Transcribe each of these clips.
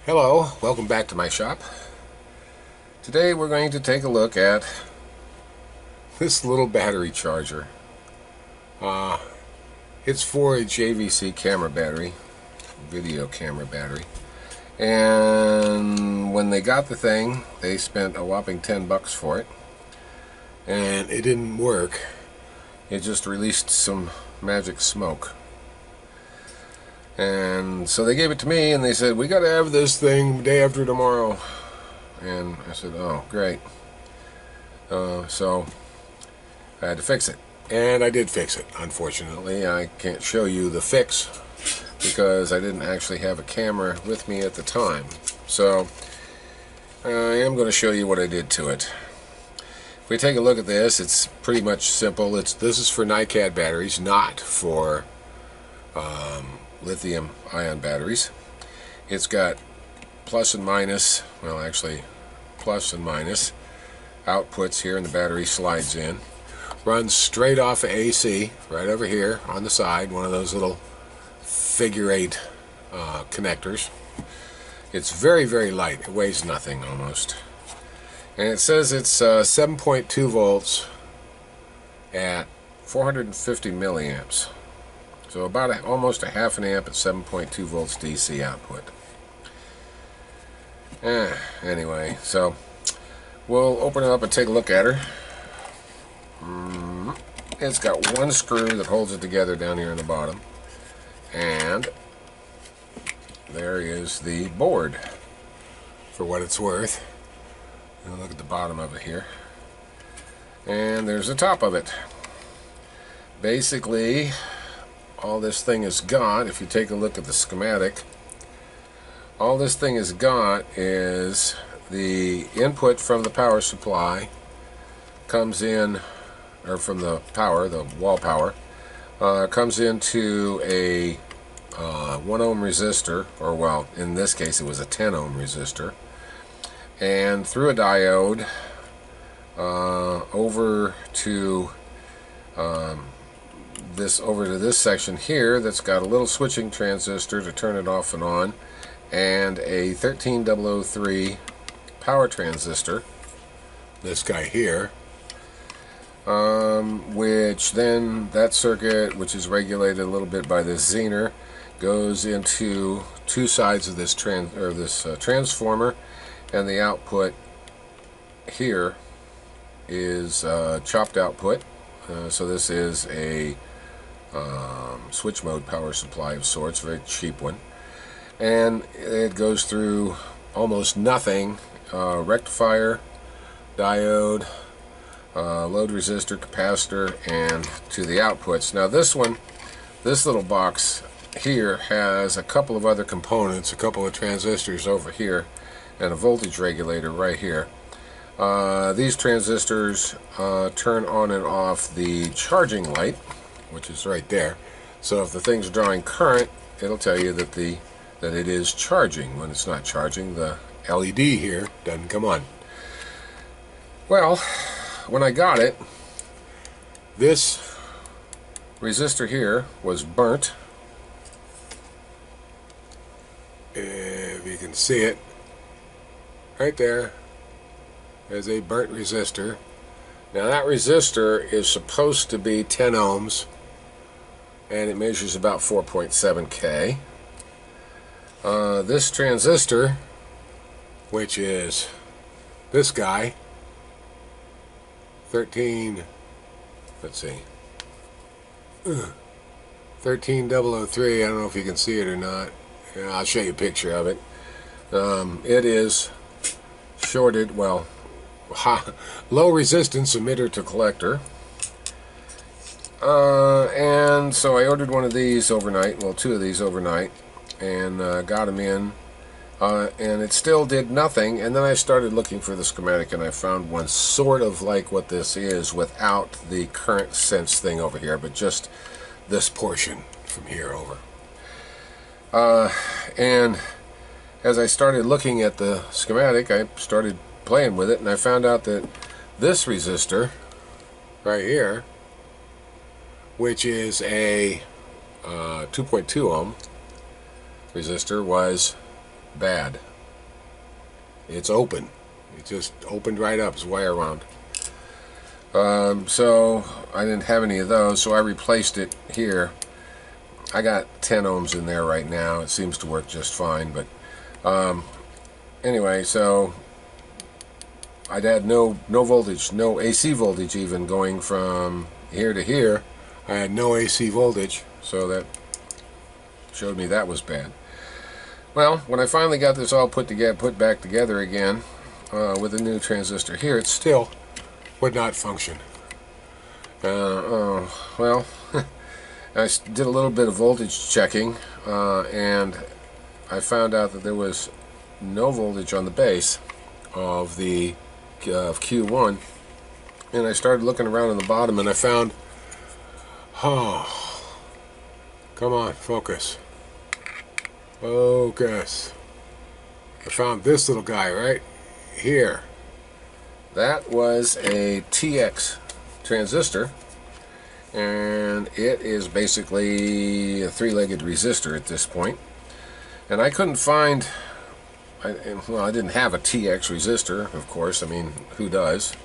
Hello, welcome back to my shop. Today we're going to take a look at this little battery charger. It's for a JVC camera battery, video camera battery. And when they got the thing, they spent a whopping $10 for it. And it didn't work. It just released some magic smoke. And so they gave it to me and they said, we got to have this thing day after tomorrow. And I said, oh, great. So I had to fix it. And I did fix it. Unfortunately, I can't show you the fix because I didn't actually have a camera with me at the time. So I am going to show you what I did to it. If we take a look at this, it's pretty much simple. This is for NiCad batteries, not for lithium ion batteries. It's got plus and minus, well actually plus and minus outputs here, and the battery slides in. Runs straight off of AC right over here on the side, one of those little figure 8 connectors. It's very, very light. It weighs nothing almost. And it says it's 7.2 volts at 450 milliamps. So about almost a half an amp at 7.2 volts DC output. Anyway, so we'll open it up and take a look at her. It's got one screw that holds it together down here in the bottom. And there is the board, for what it's worth. And look at the bottom of it here. And there's the top of it. Basically, all this thing has got, if you take a look at the schematic, all this thing has got is the input from the power supply comes in, or from the power, the wall power, comes into a 1 ohm resistor, or well, in this case it was a 10 ohm resistor, and through a diode over to this section here that's got a little switching transistor to turn it off and on, and a 13003 power transistor, this guy here, which then that circuit, which is regulated a little bit by this Zener, goes into two sides of this transformer, and the output here is chopped output. So this is a switch mode power supply of sorts, very cheap one, and it goes through almost nothing, rectifier, diode, load resistor, capacitor, and to the outputs. Now this little box here has a couple of other components, a couple of transistors over here, and a voltage regulator right here. These transistors turn on and off the charging light, which is right there. So if the thing's drawing current, it'll tell you that it is charging. When it's not charging, the LED here doesn't come on. Well, when I got it, this resistor here was burnt. If you can see it, right there. There's a burnt resistor. Now that resistor is supposed to be 10 ohms, and it measures about 4.7K. This transistor, which is this guy, 13003, I don't know if you can see it or not. I'll show you a picture of it. It is shorted, well, low resistance emitter to collector, and so I ordered one of these overnight, well, two of these overnight, and got them in, and it still did nothing. And then I started looking for the schematic, and I found one sort of like what this is without the current sense thing over here, but just this portion from here over. And as I started looking at the schematic, I started playing with it, and I found out that this resistor right here, which is a 2.2 ohm resistor, was bad. It's open. It just opened right up. It's wire wound. So I didn't have any of those, so I replaced it here. I got 10 ohms in there right now. It seems to work just fine, but anyway, so I'd had no voltage, no AC voltage even going from here to here. I had no AC voltage, so that showed me that was bad. Well, when I finally got this all put back together again with a new transistor here, it still would not function. Well, I did a little bit of voltage checking, and I found out that there was no voltage on the base of the Q1, and I started looking around on the bottom, and I found, oh, come on, focus. Focus. I found this little guy right here. That was a TX transistor, and it is basically a three-legged resistor at this point. And I couldn't find, well, I didn't have a TX resistor, of course. I mean, who does?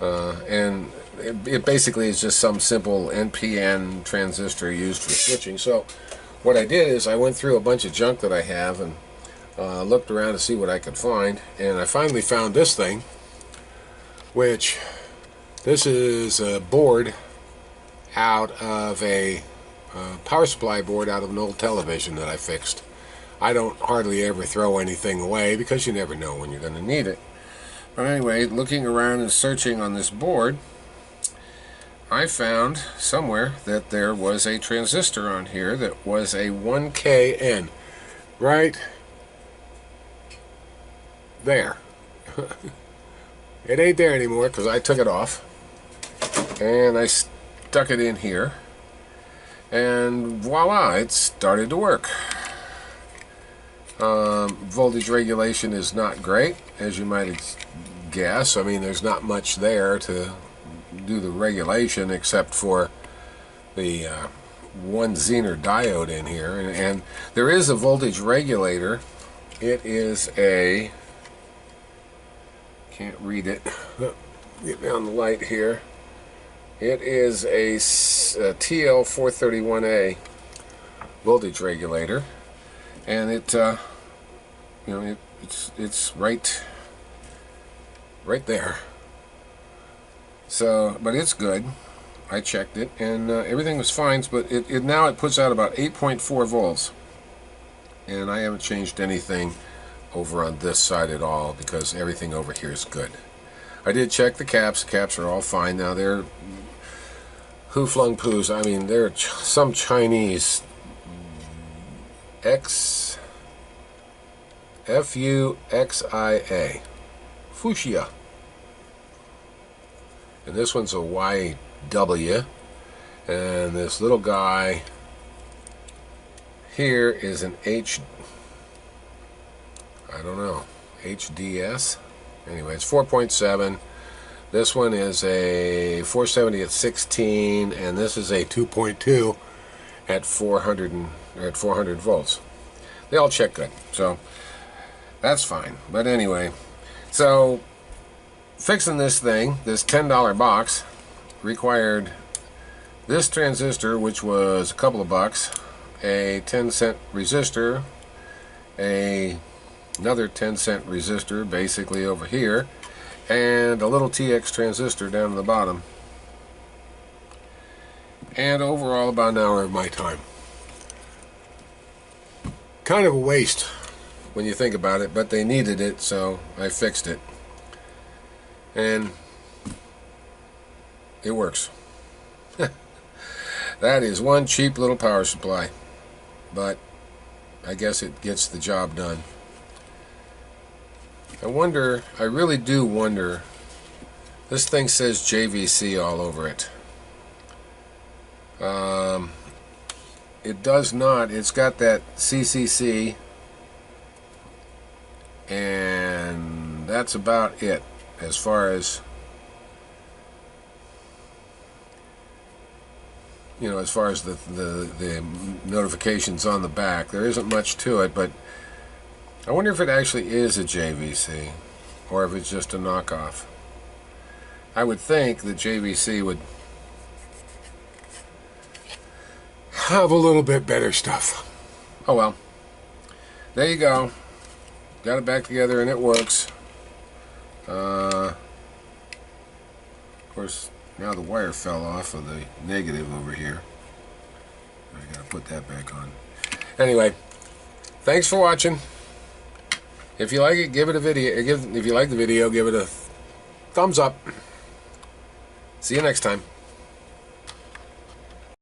And it basically is just some simple NPN transistor used for switching. So what I did is I went through a bunch of junk that I have and looked around to see what I could find, and I finally found this thing, which this is a board out of a power supply board out of an old television that I fixed. I don't hardly ever throw anything away because you never know when you're going to need it. But anyway, looking around and searching on this board, I found somewhere that there was a transistor on here that was a 1KN. Right there. It ain't there anymore because I took it off. And I stuck it in here. And voila, it started to work. Voltage regulation is not great, as you might guess. I mean, there's not much there to do the regulation except for the one Zener diode in here, and there is a voltage regulator. It is a, can't read it, get down the light here. It is a TL431A voltage regulator, and it you know, it's right there. So, but it's good. I checked it, and everything was fine. But now it puts out about 8.4 volts, and I haven't changed anything over on this side at all because everything over here is good. I did check the caps. The caps are all fine now. They're who flung poos. I mean, they're some Chinese FUXIA fuchsia. And this one's a YW, and this little guy here is an HDS. Anyway, it's 4.7. This one is a 470 at 16, and this is a 2.2 at 400 volts. They all check good, so that's fine. But anyway, so fixing this thing, this $10 box, required this transistor, which was a couple of bucks, a 10-cent resistor, another 10-cent resistor basically over here, and a little TX transistor down at the bottom. And overall about an hour of my time. Kind of a waste when you think about it, but they needed it, so I fixed it. And it works. That is one cheap little power supply, but I guess it gets the job done. I really do wonder, this thing says JVC all over it. it does not. It's got that CCC, and that's about it as far as, you know, as far as the notifications on the back. There isn't much to it, but I wonder if it actually is a JVC or if it's just a knockoff. I would think that JVC would have a little bit better stuff. Oh well. There you go. Got it back together and it works. Of course, now the wire fell off of the negative over here. I gotta put that back on. Anyway, thanks for watching. If you like it, give it a video. If you like the video, give it a thumbs up. See you next time.